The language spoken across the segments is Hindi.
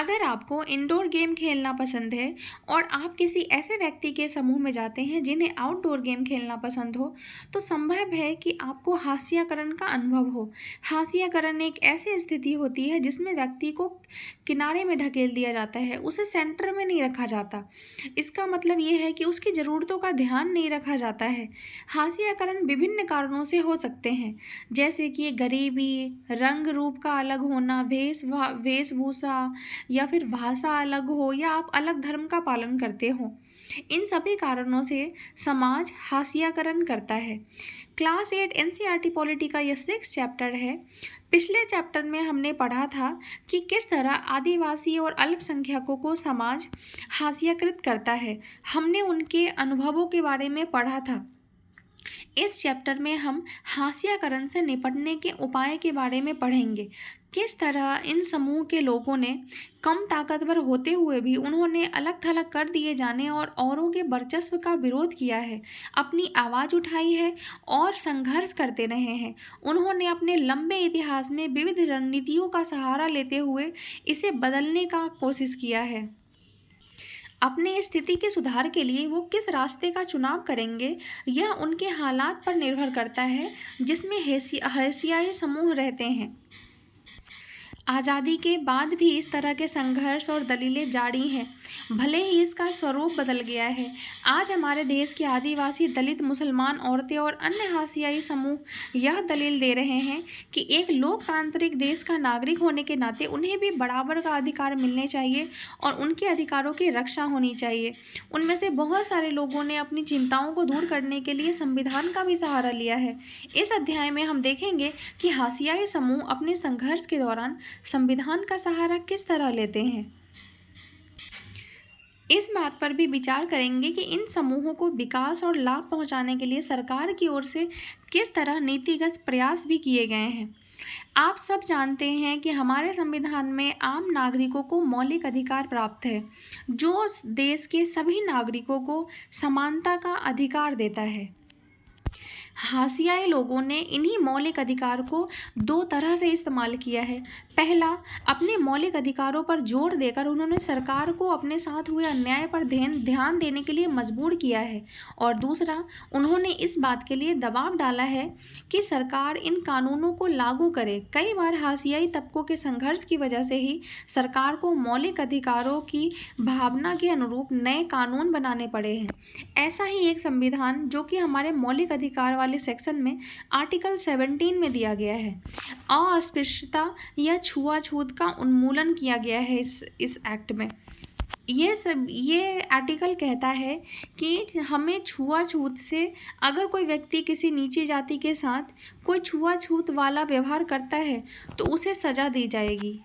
अगर आपको इंडोर गेम खेलना पसंद है और आप किसी ऐसे व्यक्ति के समूह में जाते हैं जिन्हें आउटडोर गेम खेलना पसंद हो, तो संभव है कि आपको हास्याकरण का अनुभव हो। हास्याकरण एक ऐसी स्थिति होती है जिसमें व्यक्ति को किनारे में ढकेल दिया जाता है, उसे सेंटर में नहीं रखा जाता। इसका मतलब ये है कि उसकी ज़रूरतों का ध्यान नहीं रखा जाता है। हास्याकरण विभिन्न कारणों से हो सकते हैं, जैसे कि गरीबी, रंग रूप का अलग होना, वेशभूषा या फिर भाषा अलग हो या आप अलग धर्म का पालन करते हो। इन सभी कारणों से समाज हास्याकरण करता है। क्लास 8 एनसीईआरटी पॉलिटी का यह 6 चैप्टर है। पिछले चैप्टर में हमने पढ़ा था कि किस तरह आदिवासी और अल्पसंख्यकों को समाज हास्याकृत करता है। हमने उनके अनुभवों के बारे में पढ़ा था। इस चैप्टर में हम हास्याकरण से निपटने के उपाय के बारे में पढ़ेंगे। किस तरह इन समूह के लोगों ने कम ताकतवर होते हुए भी उन्होंने अलग थलग कर दिए जाने और औरों के वर्चस्व का विरोध किया है, अपनी आवाज़ उठाई है और संघर्ष करते रहे हैं। उन्होंने अपने लंबे इतिहास में विविध रणनीतियों का सहारा लेते हुए इसे बदलने का कोशिश किया है। अपनी स्थिति के सुधार के लिए वो किस रास्ते का चुनाव करेंगे, यह उनके हालात पर निर्भर करता है जिसमें हाशियाई समूह रहते हैं। आज़ादी के बाद भी इस तरह के संघर्ष और दलीलें जारी हैं, भले ही इसका स्वरूप बदल गया है। आज हमारे देश के आदिवासी, दलित, मुसलमान, औरतें और अन्य हाशियाई समूह यह दलील दे रहे हैं कि एक लोकतांत्रिक देश का नागरिक होने के नाते उन्हें भी बराबर का अधिकार मिलने चाहिए और उनके अधिकारों की रक्षा होनी चाहिए। उनमें से बहुत सारे लोगों ने अपनी चिंताओं को दूर करने के लिए संविधान का भी सहारा लिया है। इस अध्याय में हम देखेंगे कि हाशियाई समूह अपने संघर्ष के दौरान संविधान का सहारा किस तरह लेते हैं। इस बात पर भी विचार करेंगे कि इन समूहों को विकास और लाभ पहुंचाने के लिए सरकार की ओर से किस तरह नीतिगत प्रयास भी किए गए हैं। आप सब जानते हैं कि हमारे संविधान में आम नागरिकों को मौलिक अधिकार प्राप्त है, जो देश के सभी नागरिकों को समानता का अधिकार देता है। हाशियाई लोगों ने इन्हीं मौलिक अधिकार को दो तरह से इस्तेमाल किया है। पहला, अपने मौलिक अधिकारों पर जोर देकर उन्होंने सरकार को अपने साथ हुए अन्याय पर ध्यान देने के लिए मजबूर किया है, और दूसरा, उन्होंने इस बात के लिए दबाव डाला है कि सरकार इन कानूनों को लागू करे। कई बार हाशियाई तबकों के संघर्ष की वजह से ही सरकार को मौलिक अधिकारों की भावना के अनुरूप नए कानून बनाने पड़े हैं। ऐसा ही एक संविधान जो कि हमारे मौलिक अधिकार वाले सेक्शन में आर्टिकल 17 में दिया गया है। अस्पृश्यता या छुआछूत का उन्मूलन किया गया है इस एक्ट में। ये आर्टिकल कहता है कि हमें छुआछूत से, अगर कोई व्यक्ति किसी नीची जाति के साथ कोई छुआछूत वाला व्यवहार करता है तो उसे सजा दी जाएगी।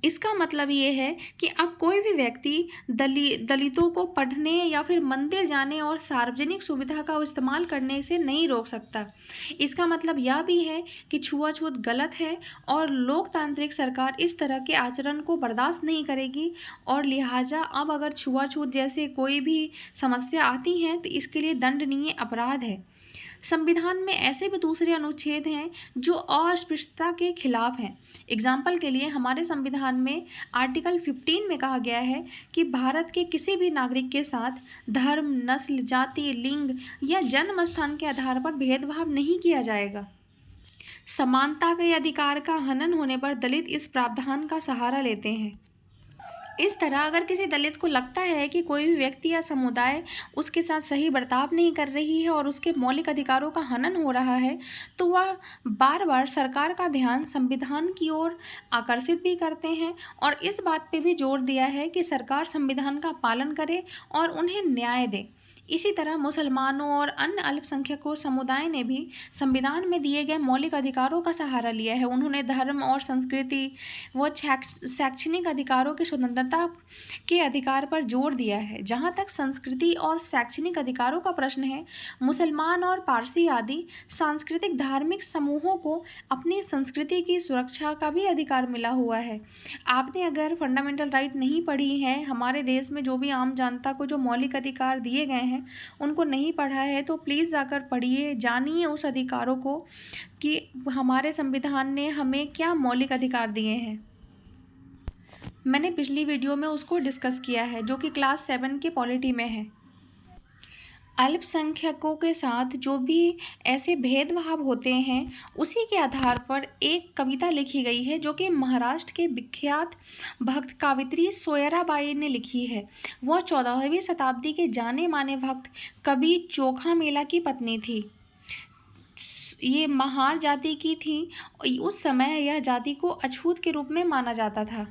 इसका मतलब ये है कि अब कोई भी व्यक्ति दलितों को पढ़ने या फिर मंदिर जाने और सार्वजनिक सुविधा का इस्तेमाल करने से नहीं रोक सकता। इसका मतलब यह भी है कि छुआछूत गलत है और लोकतांत्रिक सरकार इस तरह के आचरण को बर्दाश्त नहीं करेगी, और लिहाजा अब अगर छुआछूत जैसे कोई भी समस्या आती है तो इसके लिए दंडनीय अपराध है। संविधान में ऐसे भी दूसरे अनुच्छेद हैं जो अस्पृश्यता के खिलाफ हैं। एग्जाम्पल के लिए हमारे संविधान में आर्टिकल 15 में कहा गया है कि भारत के किसी भी नागरिक के साथ धर्म, नस्ल, जाति, लिंग या जन्म स्थान के आधार पर भेदभाव नहीं किया जाएगा। समानता के अधिकार का हनन होने पर दलित इस प्रावधान का सहारा लेते हैं। इस तरह अगर किसी दलित को लगता है कि कोई भी व्यक्ति या समुदाय उसके साथ सही बर्ताव नहीं कर रही है और उसके मौलिक अधिकारों का हनन हो रहा है, तो वह बार बार सरकार का ध्यान संविधान की ओर आकर्षित भी करते हैं और इस बात पे भी जोर दिया है कि सरकार संविधान का पालन करे और उन्हें न्याय दे। इसी तरह मुसलमानों और अन्य अल्पसंख्यकों समुदाय ने भी संविधान में दिए गए मौलिक अधिकारों का सहारा लिया है। उन्होंने धर्म और संस्कृति व शैक्षणिक अधिकारों की स्वतंत्रता के अधिकार पर जोर दिया है। जहाँ तक संस्कृति और शैक्षणिक अधिकारों का प्रश्न है, मुसलमान और पारसी आदि सांस्कृतिक धार्मिक समूहों को अपनी संस्कृति की सुरक्षा का भी अधिकार मिला हुआ है। आपने अगर फंडामेंटल राइट नहीं पढ़ी है, हमारे देश में जो भी आम जनता को जो मौलिक अधिकार दिए गए हैं उनको नहीं पढ़ा है, तो प्लीज़ जाकर पढ़िए, जानिए उस अधिकारों को कि हमारे संविधान ने हमें क्या मौलिक अधिकार दिए हैं। मैंने पिछली वीडियो में उसको डिस्कस किया है, जो कि क्लास 7 के पॉलिटी में है। अल्पसंख्यकों के साथ जो भी ऐसे भेदभाव होते हैं, उसी के आधार पर एक कविता लिखी गई है, जो कि महाराष्ट्र के विख्यात भक्त कवयित्री सोयराबाई ने लिखी है। वह 14वीं शताब्दी के जाने माने भक्त कवि चोखा मेला की पत्नी थी। ये महार जाति की थी। उस समय यह जाति को अछूत के रूप में माना जाता था।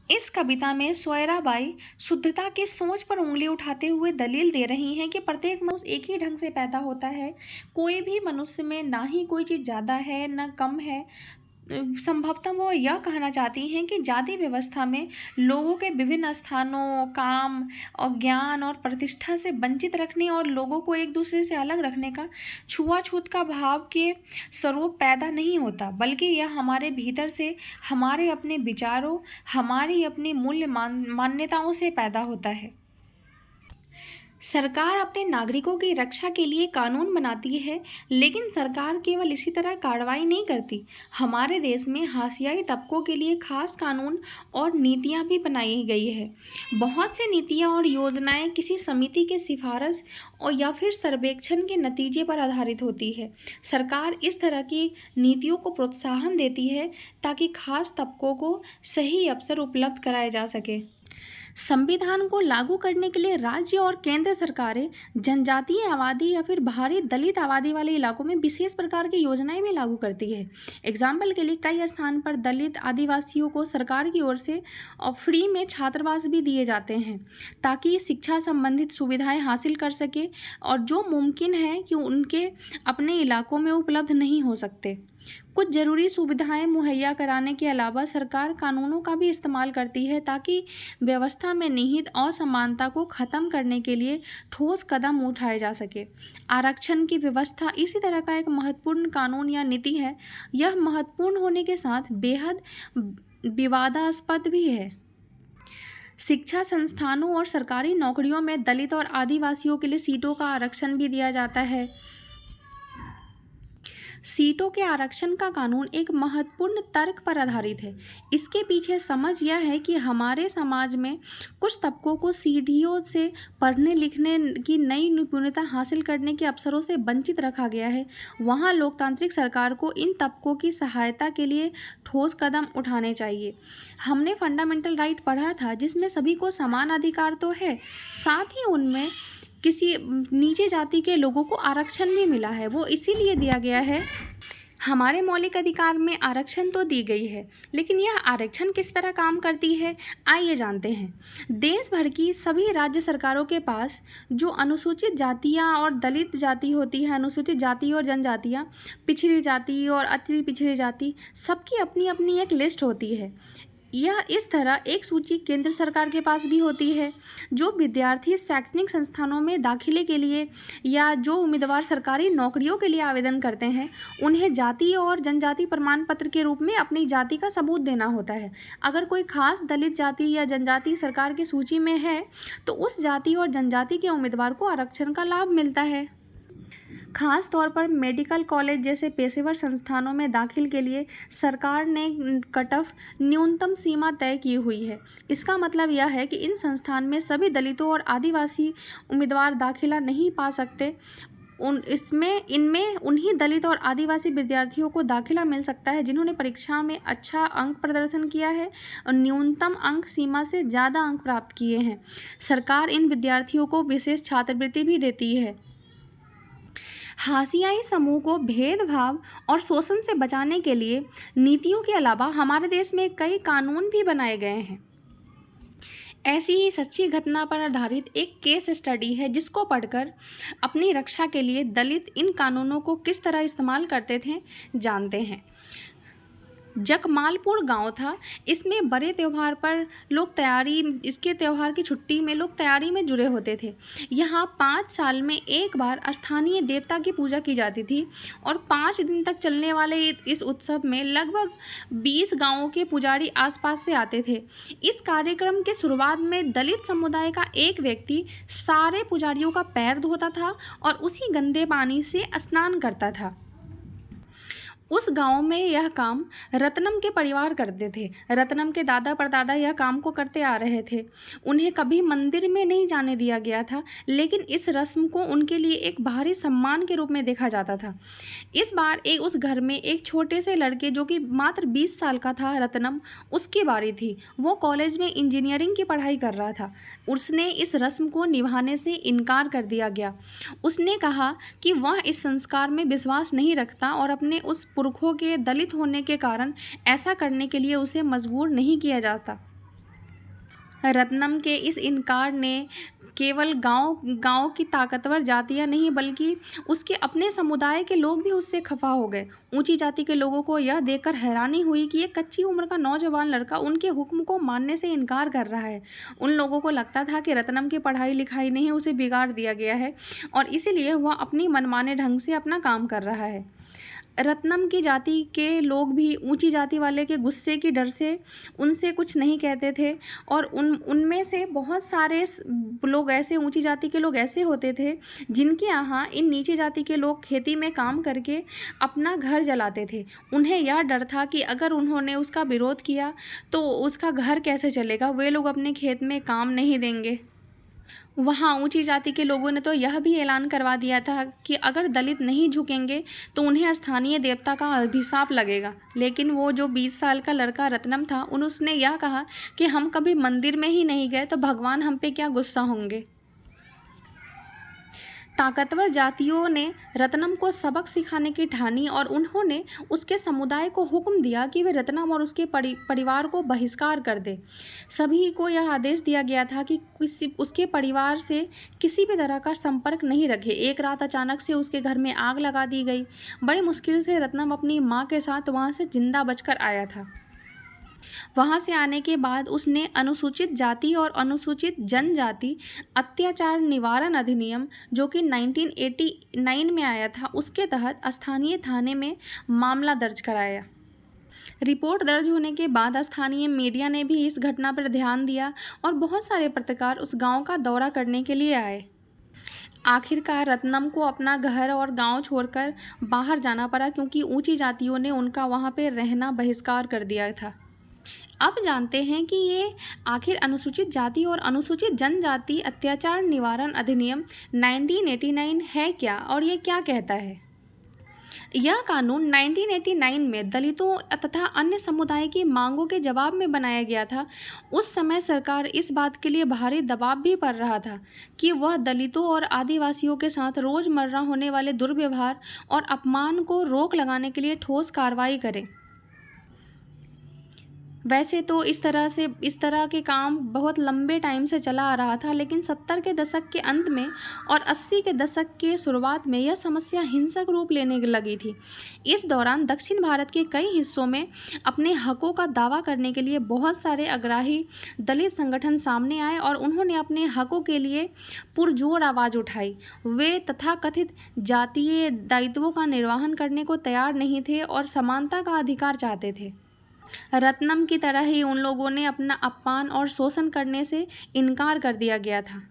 इस कविता में सोयराबाई शुद्धता की सोच पर उंगली उठाते हुए दलील दे रही हैं कि प्रत्येक मनुष्य एक ही ढंग से पैदा होता है। कोई भी मनुष्य में ना ही कोई चीज़ ज़्यादा है ना कम है। संभवतः वो यह कहना चाहती हैं कि जाति व्यवस्था में लोगों के विभिन्न स्थानों, काम और ज्ञान और प्रतिष्ठा से वंचित रखने और लोगों को एक दूसरे से अलग रखने का छुआछूत का भाव के स्वरूप पैदा नहीं होता, बल्कि यह हमारे भीतर से, हमारे अपने विचारों, हमारी अपनी मूल्य मान्यताओं से पैदा होता है। सरकार अपने नागरिकों की रक्षा के लिए कानून बनाती है, लेकिन सरकार केवल इसी तरह कार्रवाई नहीं करती। हमारे देश में हाशियाई तबकों के लिए खास कानून और नीतियां भी बनाई गई है। बहुत सी नीतियां और योजनाएं किसी समिति के सिफारिश और या फिर सर्वेक्षण के नतीजे पर आधारित होती है। सरकार इस तरह की नीतियों को प्रोत्साहन देती है ताकि खास तबकों को सही अवसर उपलब्ध कराए जा सके। संविधान को लागू करने के लिए राज्य और केंद्र सरकारें जनजातीय आबादी या फिर भारी दलित आबादी वाले इलाकों में विशेष प्रकार की योजनाएं भी लागू करती है। एग्जाम्पल के लिए कई स्थान पर दलित आदिवासियों को सरकार की ओर से फ्री में छात्रावास भी दिए जाते हैं, ताकि शिक्षा संबंधित सुविधाएं हासिल कर सके और जो मुमकिन है कि उनके अपने इलाकों में उपलब्ध नहीं हो सकते। कुछ जरूरी सुविधाएं मुहैया कराने के अलावा सरकार कानूनों का भी इस्तेमाल करती है ताकि व्यवस्था में निहित असमानता को खत्म करने के लिए ठोस कदम उठाए जा सके। आरक्षण की व्यवस्था इसी तरह का एक महत्वपूर्ण कानून या नीति है। यह महत्वपूर्ण होने के साथ बेहद विवादास्पद भी है। शिक्षा संस्थानों और सरकारी नौकरियों में दलित और आदिवासियों के लिए सीटों का आरक्षण भी दिया जाता है। सीटों के आरक्षण का कानून एक महत्वपूर्ण तर्क पर आधारित है। इसके पीछे समझ यह है कि हमारे समाज में कुछ तबकों को सीढ़ियों से पढ़ने लिखने की नई निपुणता हासिल करने के अवसरों से वंचित रखा गया है। वहाँ लोकतांत्रिक सरकार को इन तबकों की सहायता के लिए ठोस कदम उठाने चाहिए। हमने फंडामेंटल राइट पढ़ा था, जिसमें सभी को समान अधिकार तो है, साथ ही उनमें किसी नीचे जाति के लोगों को आरक्षण भी मिला है। वो इसीलिए दिया गया है। हमारे मौलिक अधिकार में आरक्षण तो दी गई है, लेकिन यह आरक्षण किस तरह काम करती है, आइए जानते हैं। देश भर की सभी राज्य सरकारों के पास जो अनुसूचित जातियां और दलित जाति होती है, अनुसूचित जाति और जनजातियां, पिछड़ी जाति और अति पिछड़ी जाति, सबकी अपनी अपनी एक लिस्ट होती है। यह इस तरह एक सूची केंद्र सरकार के पास भी होती है। जो विद्यार्थी शैक्षणिक संस्थानों में दाखिले के लिए या जो उम्मीदवार सरकारी नौकरियों के लिए आवेदन करते हैं, उन्हें जाति और जनजाति प्रमाण पत्र के रूप में अपनी जाति का सबूत देना होता है। अगर कोई खास दलित जाति या जनजाति सरकार की सूची में है, तो उस जाति और जनजाति के उम्मीदवार को आरक्षण का लाभ मिलता है। खास तौर पर मेडिकल कॉलेज जैसे पेशेवर संस्थानों में दाखिल के लिए सरकार ने कट ऑफ न्यूनतम सीमा तय की हुई है। इसका मतलब यह है कि इन संस्थान में सभी दलितों और आदिवासी उम्मीदवार दाखिला नहीं पा सकते। इनमें उन्हीं दलित और आदिवासी विद्यार्थियों को दाखिला मिल सकता है जिन्होंने परीक्षा में अच्छा अंक प्रदर्शन किया है और न्यूनतम अंक सीमा से ज़्यादा अंक प्राप्त किए हैं। सरकार इन विद्यार्थियों को विशेष छात्रवृत्ति भी देती है। हाशियाई समूह को भेदभाव और शोषण से बचाने के लिए नीतियों के अलावा हमारे देश में कई कानून भी बनाए गए हैं। ऐसी ही सच्ची घटना पर आधारित एक केस स्टडी है, जिसको पढ़कर अपनी रक्षा के लिए दलित इन कानूनों को किस तरह इस्तेमाल करते थे जानते हैं। जगमालपुर गांव था। इसमें बड़े त्यौहार पर लोग इसके त्यौहार की छुट्टी में लोग तैयारी में जुड़े होते थे। यहाँ 5 साल में एक बार स्थानीय देवता की पूजा की जाती थी और 5 दिन तक चलने वाले इस उत्सव में लगभग 20 गांवों के पुजारी आसपास से आते थे। इस कार्यक्रम के शुरुआत में दलित समुदाय का एक व्यक्ति सारे पुजारियों का पैर धोता था और उसी गंदे पानी से स्नान करता था। उस गांव में यह काम रत्नम के परिवार करते थे। रत्नम के दादा परदादा यह काम को करते आ रहे थे। उन्हें कभी मंदिर में नहीं जाने दिया गया था, लेकिन इस रस्म को उनके लिए एक भारी सम्मान के रूप में देखा जाता था। इस बार उस घर में एक छोटे से लड़के, जो कि मात्र 20 साल का था, रत्नम, उसकी बारी थी। वो कॉलेज में इंजीनियरिंग की पढ़ाई कर रहा था। उसने इस रस्म को निभाने से इनकार कर दिया गया। उसने कहा कि वह इस संस्कार में विश्वास नहीं रखता और अपने उस पुरखों के दलित होने के कारण ऐसा करने के लिए उसे मजबूर नहीं किया जाता। रत्नम के इस इनकार ने केवल गांव की ताकतवर जातियां नहीं, बल्कि उसके अपने समुदाय के लोग भी उससे खफा हो गए। ऊंची जाति के लोगों को यह देखकर हैरानी हुई कि एक कच्ची उम्र का नौजवान लड़का उनके हुक्म को मानने से इनकार कर रहा है। उन लोगों को लगता था कि रत्नम की पढ़ाई लिखाई ने ही उसे बिगाड़ दिया गया है और इसीलिए वह अपनी मनमाने ढंग से अपना काम कर रहा है। रत्नम की जाति के लोग भी ऊंची जाति वाले के गुस्से की डर से उनसे कुछ नहीं कहते थे और उनमें से बहुत सारे लोग ऐसे, ऊंची जाति के लोग ऐसे होते थे जिनके यहाँ इन नीची जाति के लोग खेती में काम करके अपना घर चलाते थे। उन्हें यह डर था कि अगर उन्होंने उसका विरोध किया तो उसका घर कैसे चलेगा, वे लोग अपने खेत में काम नहीं देंगे। वहाँ ऊंची जाति के लोगों ने तो यह भी ऐलान करवा दिया था कि अगर दलित नहीं झुकेंगे तो उन्हें स्थानीय देवता का अभिशाप लगेगा। लेकिन वो जो 20 साल का लड़का रत्नम था, उसने यह कहा कि हम कभी मंदिर में ही नहीं गए तो भगवान हम पे क्या गुस्सा होंगे। ताकतवर जातियों ने रत्नम को सबक सिखाने की ठानी और उन्होंने उसके समुदाय को हुक्म दिया कि वे रत्नम और उसके परिवार को बहिष्कार कर दे। सभी को यह आदेश दिया गया था कि उसके परिवार से किसी भी तरह का संपर्क नहीं रखे। एक रात अचानक से उसके घर में आग लगा दी गई। बड़ी मुश्किल से रत्नम अपनी माँ के साथ वहाँ से जिंदा बचकर आया था। वहाँ से आने के बाद उसने अनुसूचित जाति और अनुसूचित जनजाति अत्याचार निवारण अधिनियम, जो कि 1989 में आया था, उसके तहत स्थानीय थाने में मामला दर्ज कराया। रिपोर्ट दर्ज होने के बाद स्थानीय मीडिया ने भी इस घटना पर ध्यान दिया और बहुत सारे पत्रकार उस गांव का दौरा करने के लिए आए। आखिरकार रत्नम को अपना घर और गांव छोड़कर बाहर जाना पड़ा, क्योंकि ऊंची जातियों ने उनका वहां पर रहना बहिष्कार कर दिया था। अब जानते हैं कि ये आखिर अनुसूचित जाति और अनुसूचित जनजाति अत्याचार निवारण अधिनियम 1989 है क्या और ये क्या कहता है। यह कानून 1989 में दलितों तथा अन्य समुदाय की मांगों के जवाब में बनाया गया था। उस समय सरकार इस बात के लिए भारी दबाव भी पड़ रहा था कि वह दलितों और आदिवासियों के साथ रोजमर्रा होने वाले दुर्व्यवहार और अपमान को रोक लगाने के लिए ठोस कार्रवाई करे। वैसे तो इस तरह के काम बहुत लंबे टाइम से चला आ रहा था, लेकिन 70 के दशक के अंत में और 80 के दशक के शुरुआत में यह समस्या हिंसक रूप लेने लगी थी। इस दौरान दक्षिण भारत के कई हिस्सों में अपने हकों का दावा करने के लिए बहुत सारे आग्रही दलित संगठन सामने आए और उन्होंने अपने हकों के लिए पुरजोर आवाज़ उठाई। वे तथाकथित जातीय दायित्वों का निर्वहन करने को तैयार नहीं थे और समानता का अधिकार चाहते थे। रत्नम की तरह ही उन लोगों ने अपना अपमान और शोषण करने से इनकार कर दिया गया था।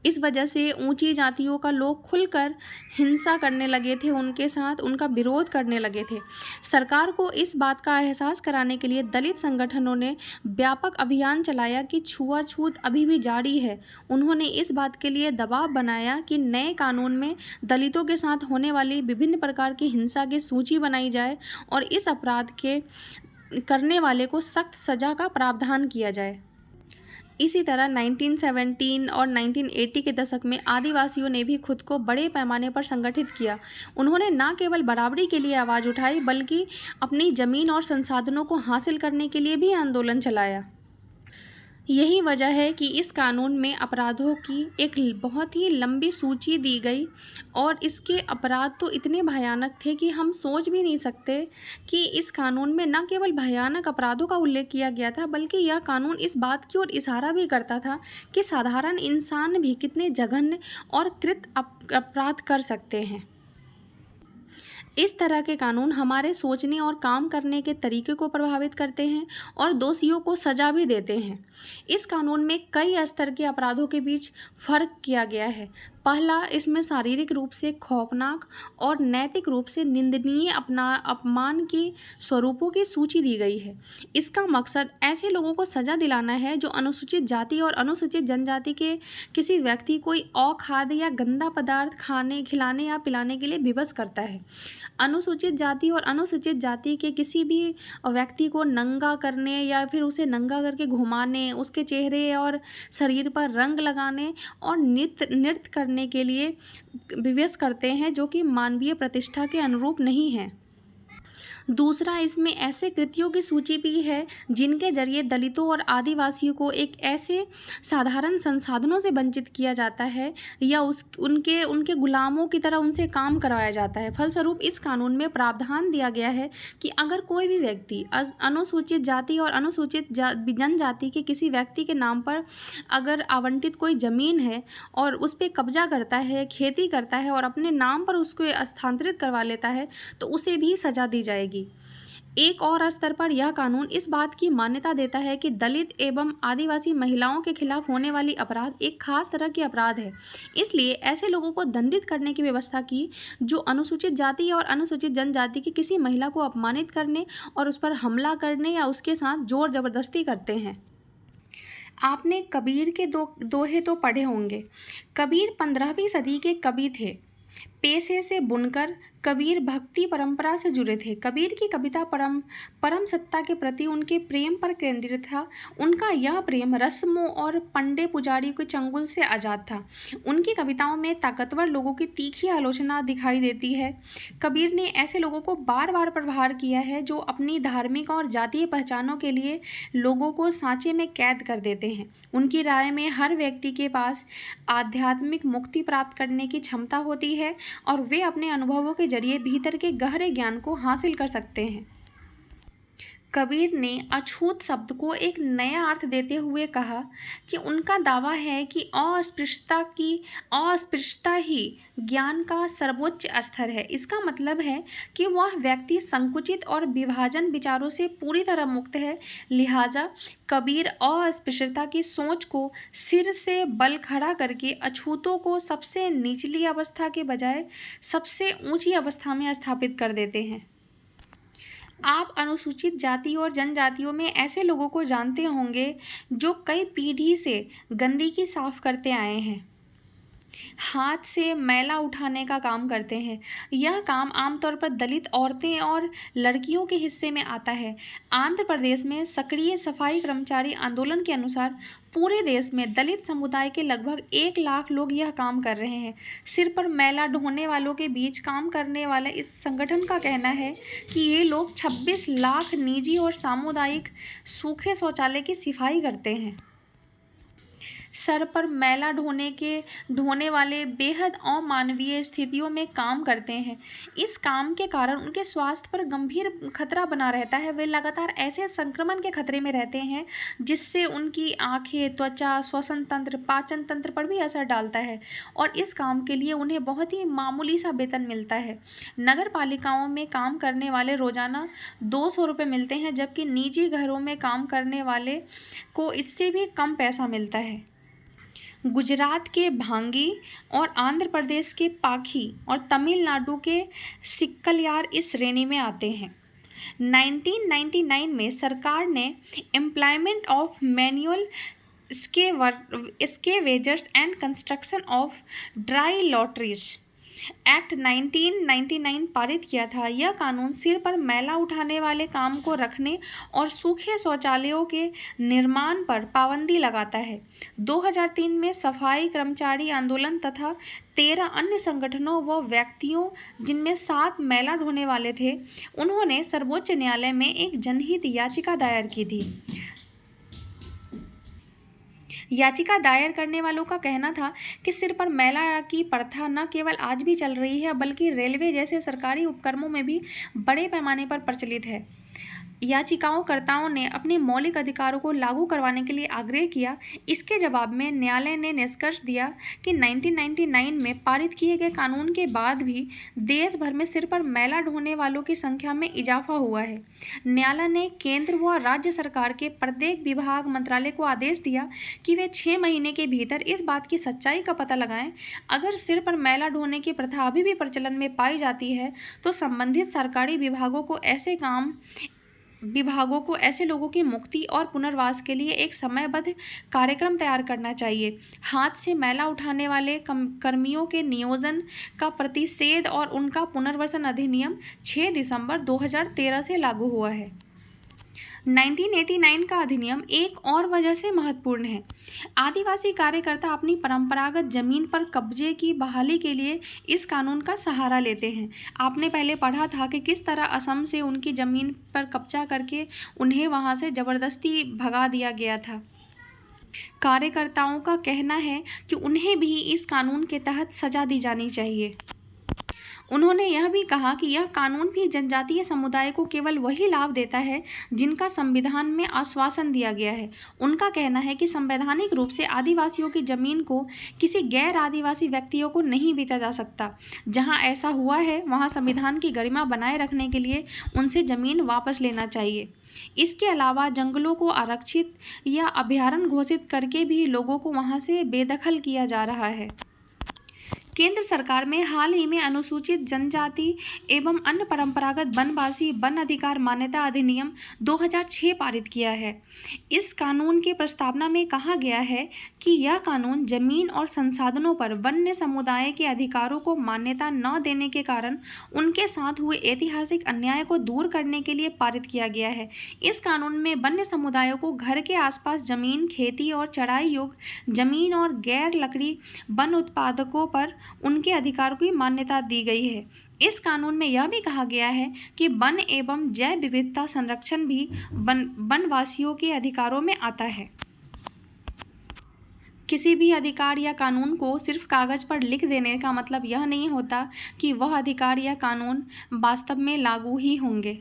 इस वजह से ऊंची जातियों का लोग खुलकर हिंसा करने लगे थे, उनके साथ उनका विरोध करने लगे थे। सरकार को इस बात का एहसास कराने के लिए दलित संगठनों ने व्यापक अभियान चलाया कि छुआछूत अभी भी जारी है। उन्होंने इस बात के लिए दबाव बनाया कि नए कानून में दलितों के साथ होने वाली विभिन्न प्रकार की हिंसा की सूची बनाई जाए और इस अपराध के करने वाले को सख्त सजा का प्रावधान किया जाए। इसी तरह 1917 और 1980 के दशक में आदिवासियों ने भी खुद को बड़े पैमाने पर संगठित किया। उन्होंने न केवल बराबरी के लिए आवाज़ उठाई, बल्कि अपनी ज़मीन और संसाधनों को हासिल करने के लिए भी आंदोलन चलाया। यही वजह है कि इस कानून में अपराधों की एक बहुत ही लंबी सूची दी गई और इसके अपराध तो इतने भयानक थे कि हम सोच भी नहीं सकते कि इस कानून में न केवल भयानक अपराधों का उल्लेख किया गया था, बल्कि यह कानून इस बात की ओर इशारा भी करता था कि साधारण इंसान भी कितने जघन्य और कृत अपराध कर सकते हैं। इस तरह के कानून हमारे सोचने और काम करने के तरीके को प्रभावित करते हैं और दोषियों को सजा भी देते हैं। इस कानून में कई स्तर के अपराधों के बीच फर्क किया गया है। पहला, इसमें शारीरिक रूप से खौफनाक और नैतिक रूप से निंदनीय अपमान के स्वरूपों की सूची दी गई है। इसका मकसद ऐसे लोगों को सजा दिलाना है जो अनुसूचित जाति और अनुसूचित जनजाति के किसी व्यक्ति को अखाद्य या गंदा पदार्थ खाने, खिलाने या पिलाने के लिए विवश करता है। अनुसूचित जाति और अनुसूचित जाति के किसी भी व्यक्ति को नंगा करने या फिर उसे नंगा करके घुमाने, उसके चेहरे और शरीर पर रंग लगाने और नृत्य करने के लिए विवश करते हैं जो कि मानवीय प्रतिष्ठा के अनुरूप नहीं है। दूसरा, इसमें ऐसे कृत्यों की सूची भी है जिनके जरिए दलितों और आदिवासियों को एक ऐसे साधारण संसाधनों से वंचित किया जाता है या उनके गुलामों की तरह उनसे काम करवाया जाता है। फलस्वरूप इस कानून में प्रावधान दिया गया है कि अगर कोई भी व्यक्ति अनुसूचित जाति और अनुसूचित जनजाति के किसी व्यक्ति के नाम पर अगर आवंटित कोई ज़मीन है और उस पर कब्जा करता है, खेती करता है और अपने नाम पर उसको स्थानांतरित करवा लेता है तो उसे भी सजा दी जाएगी। एक और स्तर पर यह कानून इस बात की मान्यता देता है कि दलित एवं आदिवासी महिलाओं के खिलाफ होने वाली अपराध एक खास तरह के अपराध है। इसलिए ऐसे लोगों को दंडित करने की व्यवस्था की जो अनुसूचित जाति और अनुसूचित जनजाति की किसी महिला को अपमानित करने और उस पर हमला करने या उसके साथ जोर जबरदस्ती करते हैं। आपने कबीर के दोहे तो पढ़े होंगे। कबीर 15वीं सदी के कवि थे। पेशे से बुनकर कबीर भक्ति परंपरा से जुड़े थे। कबीर की कविता परम सत्ता के प्रति उनके प्रेम पर केंद्रित था। उनका यह प्रेम रस्मों और पंडे पुजारी के चंगुल से आज़ाद था। उनकी कविताओं में ताकतवर लोगों की तीखी आलोचना दिखाई देती है। कबीर ने ऐसे लोगों को बार बार प्रहार किया है जो अपनी धार्मिक और जातीय पहचानों के लिए लोगों को सांचे में कैद कर देते हैं। उनकी राय में हर व्यक्ति के पास आध्यात्मिक मुक्ति प्राप्त करने की क्षमता होती है और वे अपने अनुभवों के जरिए भीतर के गहरे ज्ञान को हासिल कर सकते हैं। कबीर ने अछूत शब्द को एक नया अर्थ देते हुए कहा कि उनका दावा है कि अस्पृश्यता ही ज्ञान का सर्वोच्च स्तर है। इसका मतलब है कि वह व्यक्ति संकुचित और विभाजन विचारों से पूरी तरह मुक्त है। लिहाजा कबीर अस्पृश्यता की सोच को सिर से बल खड़ा करके अछूतों को सबसे निचली अवस्था के बजाय सबसे ऊंची अवस्था में स्थापित कर देते हैं। आप अनुसूचित जाति और जनजातियों में ऐसे लोगों को जानते होंगे जो कई पीढ़ी से गंदगी साफ करते आए हैं, हाथ से मैला उठाने का काम करते हैं। यह काम आमतौर पर दलित औरतें और लड़कियों के हिस्से में आता है। आंध्र प्रदेश में सक्रिय सफाई कर्मचारी आंदोलन के अनुसार पूरे देश में दलित समुदाय के लगभग 1 लाख लोग यह काम कर रहे हैं। सिर पर मैला ढोने वालों के बीच काम करने वाले इस संगठन का कहना है कि ये लोग 26 लाख निजी और सामुदायिक सूखे शौचालय की सफाई करते हैं। सर पर मैला ढोने वाले बेहद अमानवीय स्थितियों में काम करते हैं। इस काम के कारण उनके स्वास्थ्य पर गंभीर खतरा बना रहता है। वे लगातार ऐसे संक्रमण के खतरे में रहते हैं जिससे उनकी आंखें, त्वचा, श्वसन तंत्र, पाचन तंत्र पर भी असर डालता है और इस काम के लिए उन्हें बहुत ही मामूली सा वेतन मिलता है। नगर पालिकाओं में काम करने वाले रोजाना 200 रुपये मिलते हैं, जबकि निजी घरों में काम करने वाले को इससे भी कम पैसा मिलता है। गुजरात के भांगी और आंध्र प्रदेश के पाखी और तमिलनाडु के सिक्कलयार इस श्रेणी में आते हैं। 1999 में सरकार ने employment of manual scavengers and construction of dry latrines act 1999 पारित किया था। यह कानून सिर पर मैला उठाने वाले काम को रखने और सूखे शौचालयों के निर्माण पर पाबंदी लगाता है। 2003 में सफाई कर्मचारी आंदोलन तथा 13 अन्य संगठनों व व्यक्तियों जिनमें 7 मैला ढोने वाले थे, उन्होंने सर्वोच्च न्यायालय में एक जनहित याचिका दायर की थी। याचिका दायर करने वालों का कहना था कि सिर पर मैला की प्रथा न केवल आज भी चल रही है बल्कि रेलवे जैसे सरकारी उपक्रमों में भी बड़े पैमाने पर प्रचलित है। याचिकाकर्ताओं ने अपने मौलिक अधिकारों को लागू करवाने के लिए आग्रह किया। इसके जवाब में न्यायालय ने निष्कर्ष दिया कि 1999 में पारित किए गए कानून के बाद भी देश भर में सिर पर मैला ढोने वालों की संख्या में इजाफा हुआ है। न्यायालय ने केंद्र व राज्य सरकार के प्रत्येक विभाग मंत्रालय को आदेश दिया कि वे 6 महीने के भीतर इस बात की सच्चाई का पता लगाएं। अगर सिर पर मैला ढोने की प्रथा अभी भी प्रचलन में पाई जाती है तो संबंधित सरकारी विभागों को ऐसे लोगों की मुक्ति और पुनर्वास के लिए एक समयबद्ध कार्यक्रम तैयार करना चाहिए। हाथ से मैला उठाने वाले कर्मियों के नियोजन का प्रतिषेध और उनका पुनर्वसन अधिनियम 6 दिसंबर 2013 से लागू हुआ है। 1989 का अधिनियम एक और वजह से महत्वपूर्ण है। आदिवासी कार्यकर्ता अपनी परंपरागत जमीन पर कब्जे की बहाली के लिए इस कानून का सहारा लेते हैं। आपने पहले पढ़ा था कि किस तरह असम से उनकी जमीन पर कब्जा करके उन्हें वहां से जबरदस्ती भगा दिया गया था। कार्यकर्ताओं का कहना है कि उन्हें भी इस कानून के तहत सजा दी जानी चाहिए। उन्होंने यह भी कहा कि यह कानून भी जनजातीय समुदाय को केवल वही लाभ देता है जिनका संविधान में आश्वासन दिया गया है। उनका कहना है कि संवैधानिक रूप से आदिवासियों की जमीन को किसी गैर आदिवासी व्यक्तियों को नहीं बेचा जा सकता। जहां ऐसा हुआ है वहां संविधान की गरिमा बनाए रखने के लिए उनसे जमीन वापस लेना चाहिए। इसके अलावा जंगलों को आरक्षित या अभयारण्य घोषित करके भी लोगों को वहां से बेदखल किया जा रहा है। केंद्र सरकार में हाल ही में अनुसूचित जनजाति एवं अन्य परंपरागत वनवासी वन अधिकार मान्यता अधिनियम 2006 पारित किया है। इस कानून की प्रस्तावना में कहा गया है कि यह कानून जमीन और संसाधनों पर वन्य समुदाय के अधिकारों को मान्यता न देने के कारण उनके साथ हुए ऐतिहासिक अन्याय को दूर करने के लिए पारित किया गया है। इस कानून में वन्य समुदायों को घर के आसपास जमीन, खेती और चराई योग्य जमीन और गैर लकड़ी वन उत्पादकों पर उनके अधिकारों की मान्यता दी गई है। इस कानून में यह भी कहा गया है कि वन एवं जैव विविधता संरक्षण भी वनवासियों के अधिकारों में आता है। किसी भी अधिकार या कानून को सिर्फ कागज पर लिख देने का मतलब यह नहीं होता कि वह अधिकार या कानून वास्तव में लागू ही होंगे।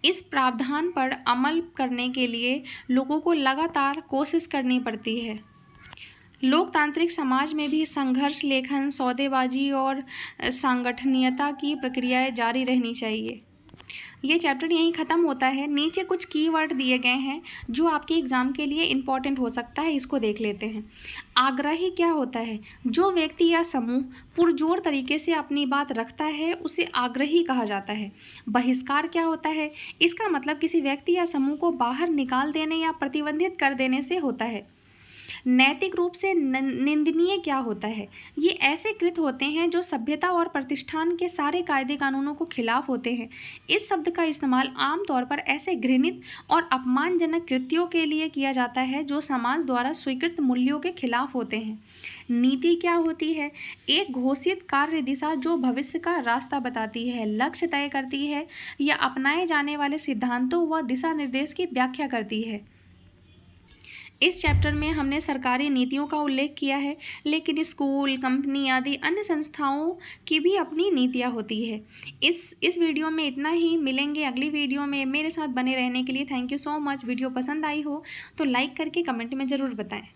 इस प्रावधान पर अमल करने के लिए लोगों को लगातार कोशिश करनी पड़ती है। लोकतांत्रिक समाज में भी संघर्ष, लेखन, सौदेबाजी और सांगठनियता की प्रक्रियाएं जारी रहनी चाहिए। ये चैप्टर यहीं ख़त्म होता है। नीचे कुछ कीवर्ड दिए गए हैं जो आपके एग्ज़ाम के लिए इम्पॉर्टेंट हो सकता है, इसको देख लेते हैं। आग्रही क्या होता है? जो व्यक्ति या समूह पुरजोर तरीके से अपनी बात रखता है उसे आग्रही कहा जाता है। बहिष्कार क्या होता है? इसका मतलब किसी व्यक्ति या समूह को बाहर निकाल देने या प्रतिबंधित कर देने से होता है। नैतिक रूप से निंदनीय क्या होता है? ये ऐसे कृत्य होते हैं जो सभ्यता और प्रतिष्ठान के सारे कायदे कानूनों को खिलाफ होते हैं। इस शब्द का इस्तेमाल आमतौर पर ऐसे घृणित और अपमानजनक कृत्यों के लिए किया जाता है जो समाज द्वारा स्वीकृत मूल्यों के खिलाफ होते हैं। नीति क्या होती है? एक घोषित कार्य दिशा जो भविष्य का रास्ता बताती है, लक्ष्य तय करती है या अपनाए जाने वाले सिद्धांतों व दिशा निर्देश की व्याख्या करती है। इस चैप्टर में हमने सरकारी नीतियों का उल्लेख किया है, लेकिन स्कूल, कंपनी आदि अन्य संस्थाओं की भी अपनी नीतियाँ होती है। इस वीडियो में इतना ही। मिलेंगे अगली वीडियो में। मेरे साथ बने रहने के लिए thank you so much. Video पसंद आई हो तो लाइक करके कमेंट में ज़रूर बताएं।